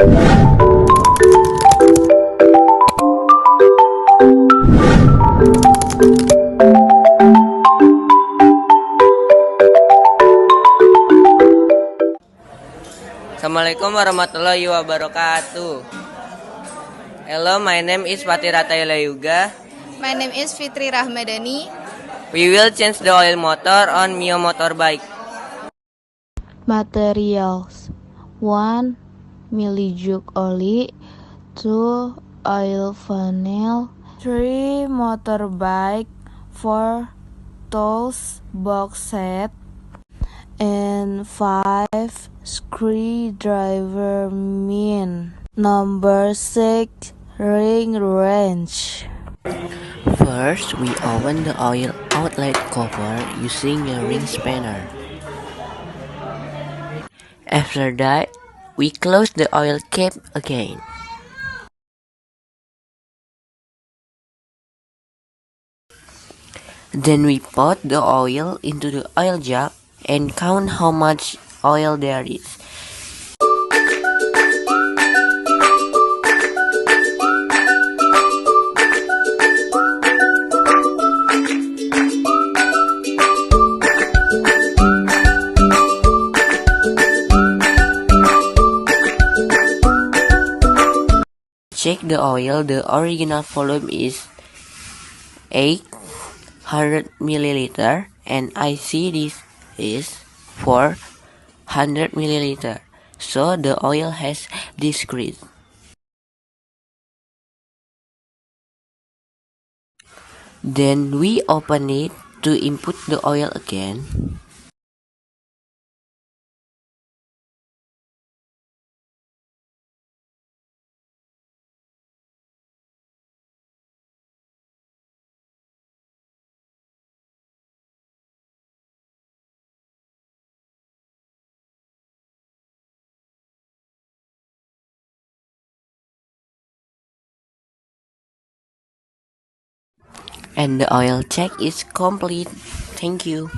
Assalamualaikum warahmatullahi wabarakatuh. Hello, my name is Fatira Tayla Yuga. My name is Fitri Rahmadani. We will change the oil motor on Mio motorbike. Materials: 1 millijug oli, 2 oil funnel, 3 motorbike, 4 tools box set, and 5 screwdriver min. Number 6 ring wrench. First, we open the oil outlet cover using a ring spanner. After that, we close the oil cap again. Then we put the oil into the oil jug and count how much oil there is. Check the oil. The original volume is 800 milliliter, and I see this is 400 milliliter. So the oil has decreased. Then we open it to input the oil again. And the oil check is complete. Thank you.